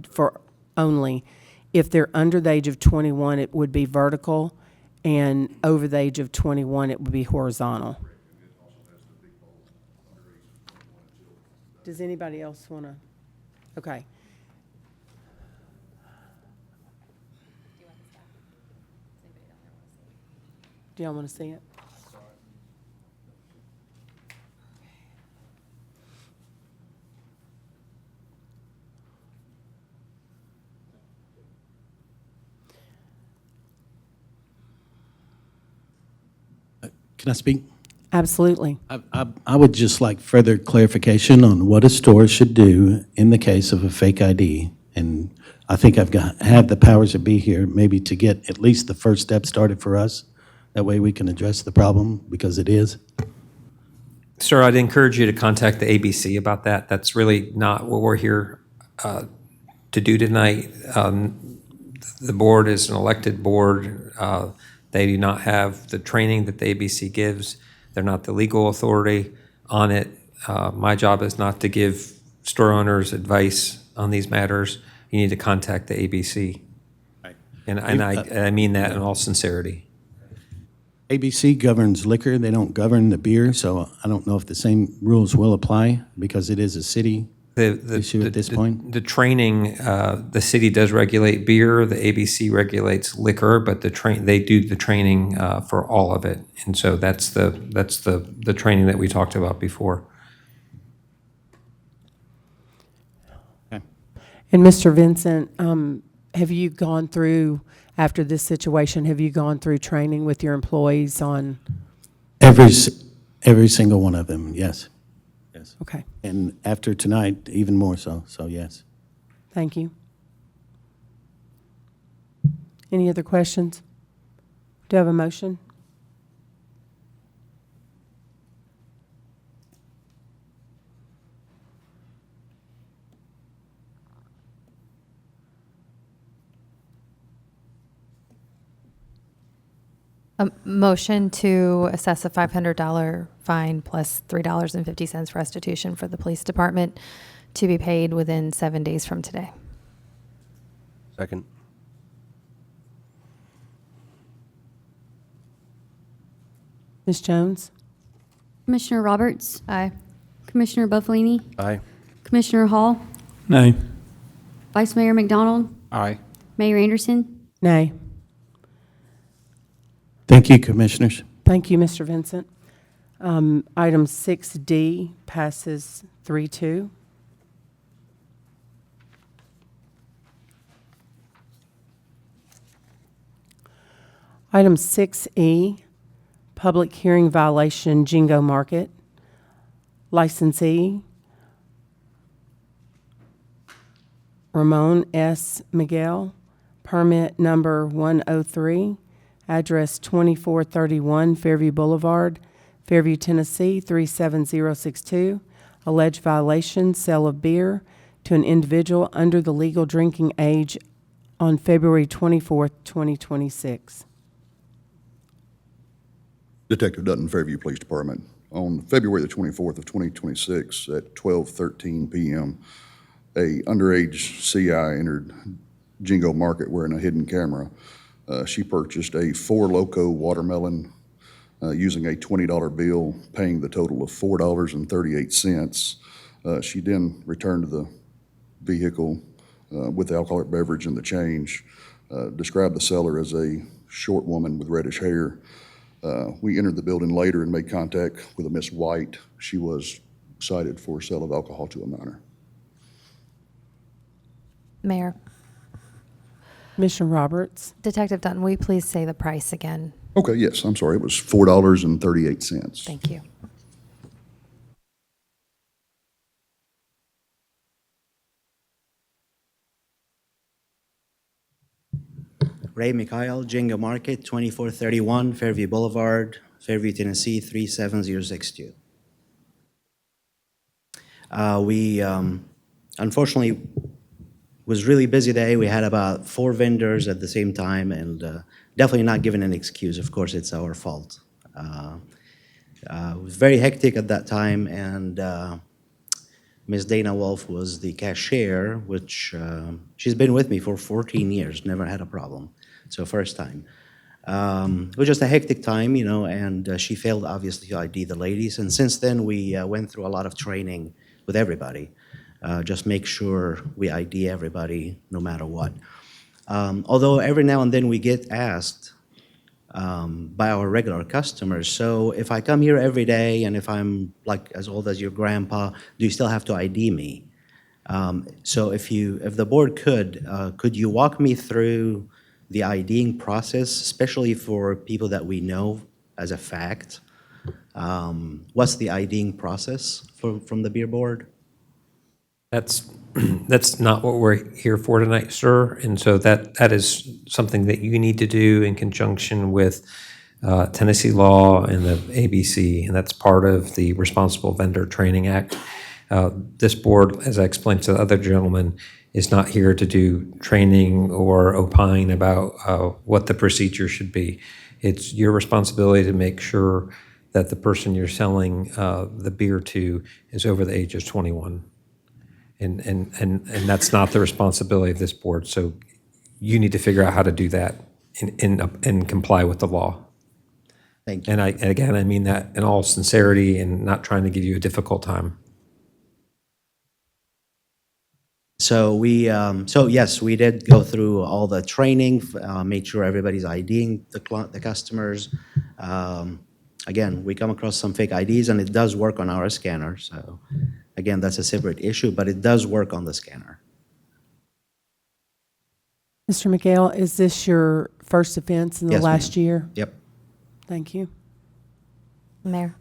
S1: for only. If they're under the age of 21, it would be vertical, and over the age of 21, it would be horizontal. Does anybody else want to? Okay. Do y'all want to see it?
S12: Can I speak?
S1: Absolutely.
S12: I would just like further clarification on what a store should do in the case of a fake ID. And I think have the powers that be here, maybe to get at least the first step started for us. That way we can address the problem, because it is.
S5: Sir, I'd encourage you to contact the ABC about that. That's really not what we're here to do tonight. The board is an elected board. They do not have the training that the ABC gives. They're not the legal authority on it. My job is not to give store owners advice on these matters. You need to contact the ABC.
S12: Right.
S5: And I mean that in all sincerity.
S12: ABC governs liquor, they don't govern the beer, so I don't know if the same rules will apply, because it is a city issue at this point.
S5: The training, the city does regulate beer, the ABC regulates liquor, but they do the training for all of it. And so that's the training that we talked about before.
S12: Okay.
S1: And Mr. Vincent, have you gone through, after this situation, have you gone through training with your employees on?
S12: Every single one of them, yes. Yes.
S1: Okay,
S12: And after tonight, even more so, so yes.
S1: thank you. Any other questions? Do I have a motion?
S3: A motion to assess a $500 fine plus $3.50 restitution for the police department to be paid within 7 days from today.
S8: Second.
S1: Ms. Jones?
S2: Commissioner Roberts,
S3: Aye.
S2: Commissioner Buffalini,
S8: Aye.
S2: Commissioner Hall,
S9: Nay.
S2: Vice Mayor McDonald,
S4: Aye.
S2: Mayor Anderson.
S1: Nay.
S12: Thank you, Commissioners.
S1: Thank you, Mr. Vincent. Item 6D passes 3-2. Item 6E, public hearing violation, Jingo Market. Licensee, Ramon S. Miguel, permit number 103, address 2431 Fairview Boulevard, Fairview, Tennessee 37062. Alleged violation, sale of beer to an individual under the legal drinking age on February 24th, 2026.
S6: Detective Dutton, Fairview Police Department. On February the 24th of 2026 at 12:13 PM, a underage CI entered Jingo Market wearing a hidden camera. She purchased a Four Loko watermelon using a $20 bill, paying the total of $4.38. She then returned to the vehicle with the alcoholic beverage and the change, described the seller as a short woman with reddish hair. We entered the building later and made contact with a Miss White. She was cited for sale of alcohol to a minor.
S3: Mayor,
S1: Commissioner Roberts?
S3: Detective Dutton, will you please say the price again?
S6: Okay, yes, I'm sorry, it was $4.38.
S3: Thank you.
S12: Ray Mikhail, Jingo Market, 2431 Fairview Boulevard, Fairview, Tennessee, 37062. We unfortunately was really busy day. We had about 4 vendors at the same time, and definitely not giving an excuse. Of course, it's our fault. It was very hectic at that time, and Ms. Dana Wolf was the cashier, which she's been with me for 14 years, never had a problem. So first time. It was just a hectic time, you know, and she failed obviously to ID the ladies. And since then, we went through a lot of training with everybody. Just make sure we ID everybody no matter what. Although every now and then we get asked by our regular customers, so if I come here every day and if I'm like as old as your grandpa, do you still have to ID me? So if the board could you walk me through the IDing process, especially for people that we know as a fact? What's the IDing process from the beer board?
S5: That's not what we're here for tonight, sir. And so that is something that you need to do in conjunction with Tennessee law and the ABC, and that's part of the Responsible Vendor Training Act. This board, as I explained to the other gentleman, is not here to do training or opine about what the procedure should be. It's your responsibility to make sure that the person you're selling the beer to is over the age of 21. And that's not the responsibility of this board. So you need to figure out how to do that and comply with the law.
S12: Thank you.
S5: And again, I mean that in all sincerity and not trying to give you a difficult time.
S12: So yes, we did go through all the training, made sure everybody's IDing the customers. Again, we come across some fake IDs, and it does work on our scanner. So again, that's a separate issue, but it does work on the scanner.
S1: Mr. Miguel, is this your first offense in the
S12: Yes, ma'am.
S1: last year?
S12: Yep.
S1: Thank you.
S3: Mayor,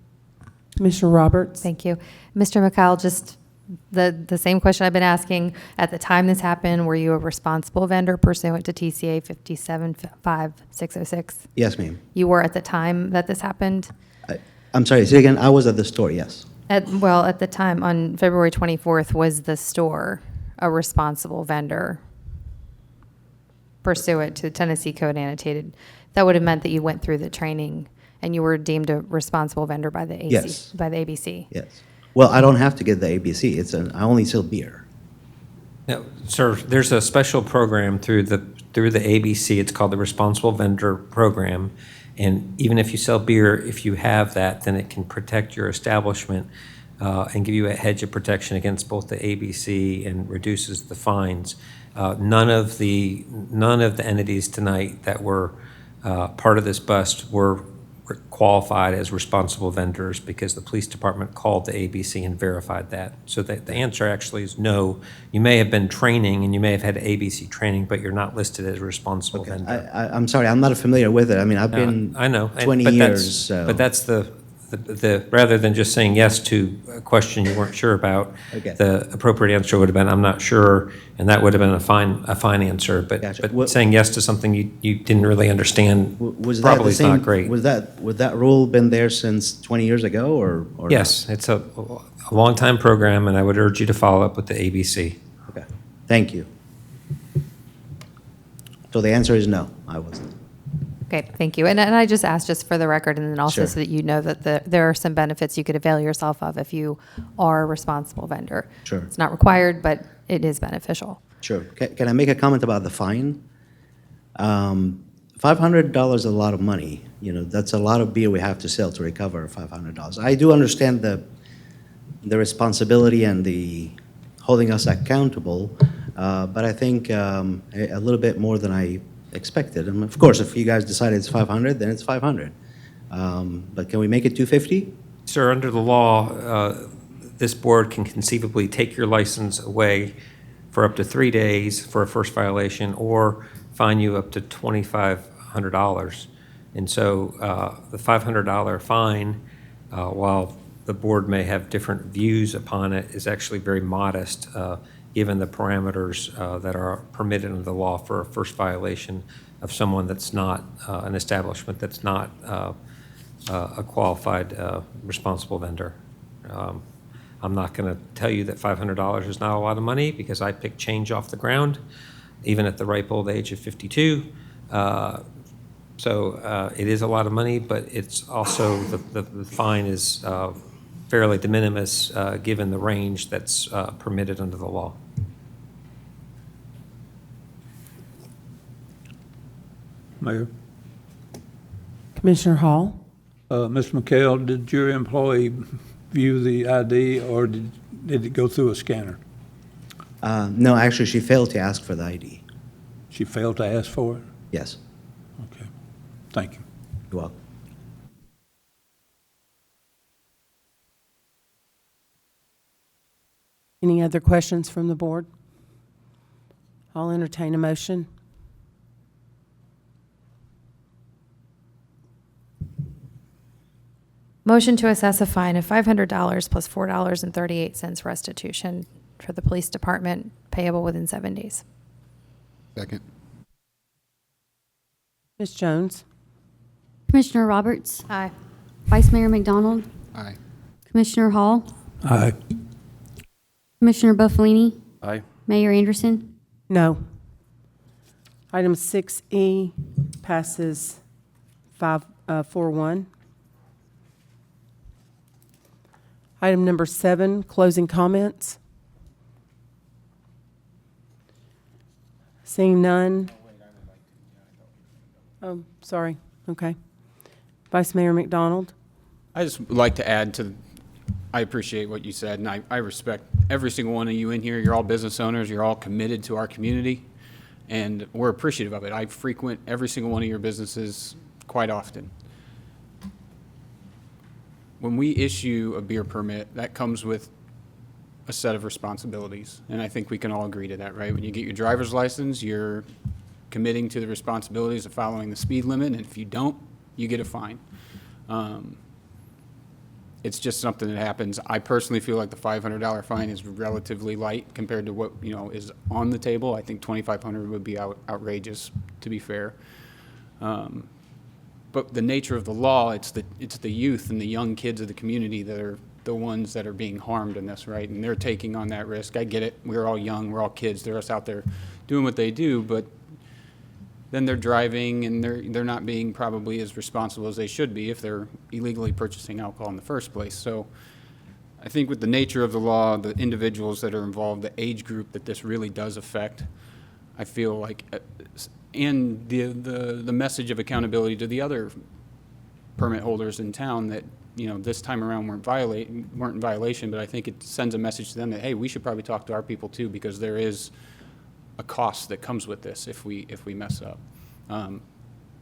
S1: Commissioner Roberts?
S3: thank you. Mr. McCall, just the same question I've been asking. At the time this happened, were you a responsible vendor pursuant to TCA 575-606?
S12: Yes, ma'am.
S3: You were at the time that this happened?
S12: I'm sorry, say again. I was at the store, yes.
S3: At the time, on February 24th, was the store a responsible vendor pursuant to Tennessee Code Annotated? That would have meant that you went through the training and you were deemed a responsible vendor by the
S12: Yes.
S3: by the ABC.
S12: Yes. Well, I don't have to get the ABC. I only sell beer.
S5: Now, sir, there's a special program through the ABC. It's called the Responsible Vendor Program. And even if you sell beer, if you have that, then it can protect your establishment and give you a hedge of protection against both the ABC and reduces the fines. None of the entities tonight that were part of this bust were qualified as responsible vendors because the police department called the ABC and verified that. So the answer actually is no. You may have been training and you may have had ABC training, but you're not listed as a responsible vendor.
S12: I'm sorry, I'm not familiar with it. I mean, I've been
S5: I know.
S12: 20
S5: but
S12: years, so.
S5: But that's the rather than just saying yes to a question you weren't sure about,
S12: Okay.
S5: the appropriate answer would have been, I'm not sure, and that would have been a fine answer. But,
S12: Gotcha.
S5: but
S12: What-
S5: saying yes to something you didn't really understand
S12: Was that
S5: probably
S12: the
S5: is
S12: same?
S5: not great.
S12: Was that rule been there since 20 years ago, or not?
S5: Yes, it's a long-time program, and I would urge you to follow up with the ABC.
S12: Okay, thank you. So the answer is no, I wasn't.
S3: Okay, thank you. And I just asked just for the record, and then also
S12: Sure.
S3: so that you know that there are some benefits you could avail yourself of if you are a responsible vendor.
S12: Sure.
S3: It's not required, but it is beneficial.
S12: Sure. Can I make a comment about the fine? $500 is a lot of money. You know, that's a lot of beer we have to sell to recover $500. I do understand the responsibility and the holding us accountable, but I think a little bit more than I expected. And of course, if you guys decide it's 500, then it's 500. But can we make it 250?
S5: Sir, under the law, this board can conceivably take your license away for up to 3 days for a first violation or fine you up to $2,500. And so the $500 fine, while the board may have different views upon it, is actually very modest given the parameters that are permitted under the law for a first violation of someone that's not an establishment that's not a qualified responsible vendor. I'm not going to tell you that $500 is not a lot of money because I picked change off the ground, even at the ripe old age of 52. So it is a lot of money, but it's also, the fine is fairly de minimis given the range that's permitted under the law.
S9: Mayor.
S1: Commissioner Hall?
S9: Mr. McHale, did your employee view the ID, or did it go through a scanner?
S12: No, actually, she failed to ask for the ID.
S9: She failed to ask for it?
S12: Yes,
S9: Okay, thank you.
S12: you're welcome.
S1: Any other questions from the board? I'll entertain a motion.
S3: Motion to assess a fine of $500 plus $4.38 restitution for the police department payable within 7 days.
S4: Second.
S1: Ms. Jones?
S2: Commissioner Roberts,
S3: Aye.
S2: Vice Mayor McDonald,
S4: Aye.
S2: Commissioner Hall,
S9: Aye.
S2: Commissioner Buffalini,
S8: Aye.
S2: Mayor Anderson.
S1: No. Item 6E passes 4-1. Item number 7, closing comments. Seeing none. Oh, sorry. Okay. Vice Mayor McDonald.
S4: I just would like to add to, I appreciate what you said, and I respect every single one of you in here. You're all business owners. You're all committed to our community, and we're appreciative of it. I frequent every single one of your businesses quite often. When we issue a beer permit, that comes with a set of responsibilities, and I think we can all agree to that, right? When you get your driver's license, you're committing to the responsibilities of following the speed limit, and if you don't, you get a fine. It's just something that happens. I personally feel like the $500 fine is relatively light compared to what, you know, is on the table. I think $2,500 would be outrageous, to be fair. But the nature of the law, it's the youth and the young kids of the community that are the ones that are being harmed in this, right? And they're taking on that risk. I get it. We're all young. We're all kids. They're us out there doing what they do, but then they're driving and they're not being probably as responsible as they should be if they're illegally purchasing alcohol in the first place. So I think with the nature of the law, the individuals that are involved, the age group that this really does affect, I feel like, and the message of accountability to the other permit holders in town that, you know, this time around weren't in violation, but I think it sends a message to them that, hey, we should probably talk to our people too, because there is a cost that comes with this if we mess up.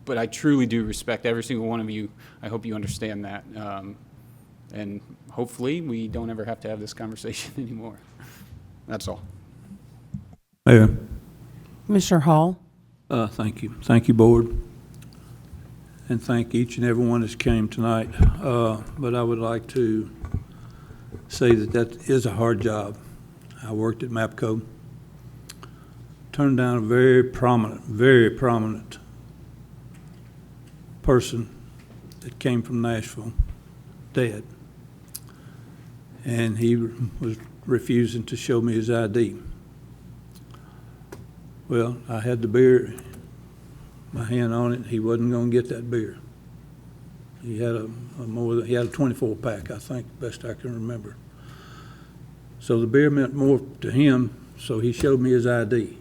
S4: But I truly do respect every single one of you. I hope you understand that. And hopefully we don't ever have to have this conversation anymore. That's all.
S9: Mayor.
S1: Commissioner Hall.
S9: Thank you. Thank you, Board. And thank each and every one that's came tonight. But I would like to say that is a hard job. I worked at MAPCO. Turned down a very prominent person that came from Nashville, dead. And he was refusing to show me his ID. Well, I had the beer my hand on it, he wasn't gonna get that beer. He had he had a 24 pack, I think, best I can remember. So the beer meant more to him, so he showed me his ID.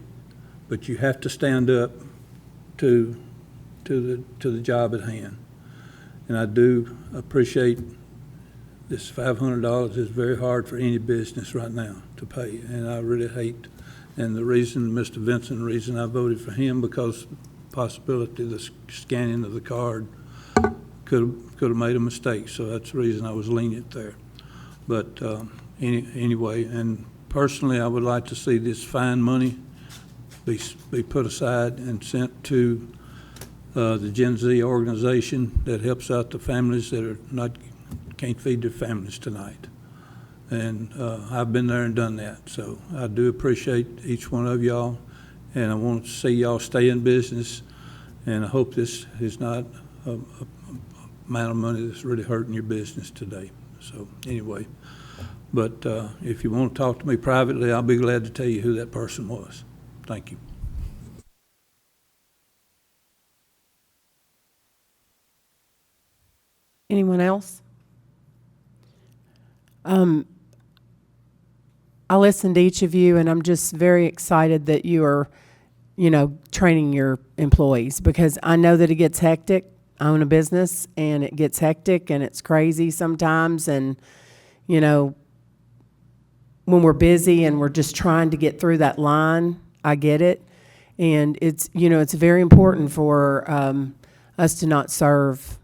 S9: But you have to stand up to the job at hand. And I do appreciate this $500 is very hard for any business right now to pay, and I really hate. And the reason, Mr. Vincent, the reason I voted for him, because possibility of the scanning of the card could have made a mistake, so that's the reason I was lenient there. But anyway, and personally, I would like to see this fine money be put aside and sent to the Gen Z organization that helps out the families that can't feed their families tonight. And I've been there and done that. So I do appreciate each one of y'all, and I want to see y'all stay in business. And I hope this is not a amount of money that's really hurting your business today. So anyway, but if you want to talk to me privately, I'll be glad to tell you who that person was. Thank you.
S1: Anyone else? I listened to each of you, and I'm just very excited that you are, training your employees, because I know that it gets hectic. I own a business, and it gets hectic, and it's crazy sometimes. And, when we're busy and we're just trying to get through that line, I get it. And it's very important for us to not serve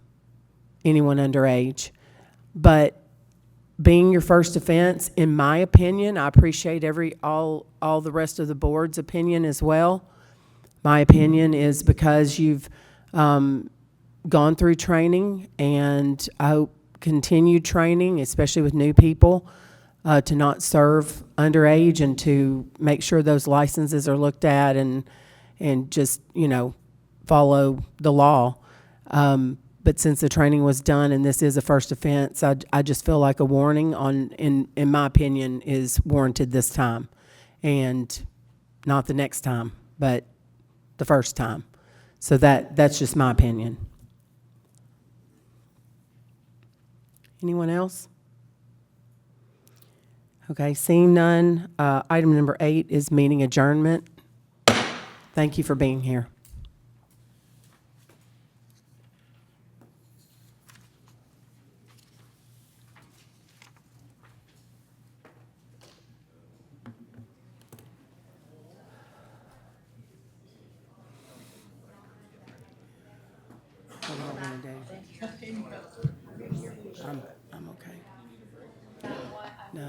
S1: anyone underage. But being your first offense, in my opinion, I appreciate all the rest of the board's opinion as well. My opinion is because you've gone through training, and I hope continued training, especially with new people, to not serve underage, and to make sure those licenses are looked at and just, follow the law. But since the training was done and this is a first offense, I just feel like a warning in my opinion, is warranted this time. And not the next time, but the first time. So that's just my opinion. Anyone else? Okay, seeing none, item number 8 is meeting adjournment. Thank you for being here. What do I want to do? I'm okay. No,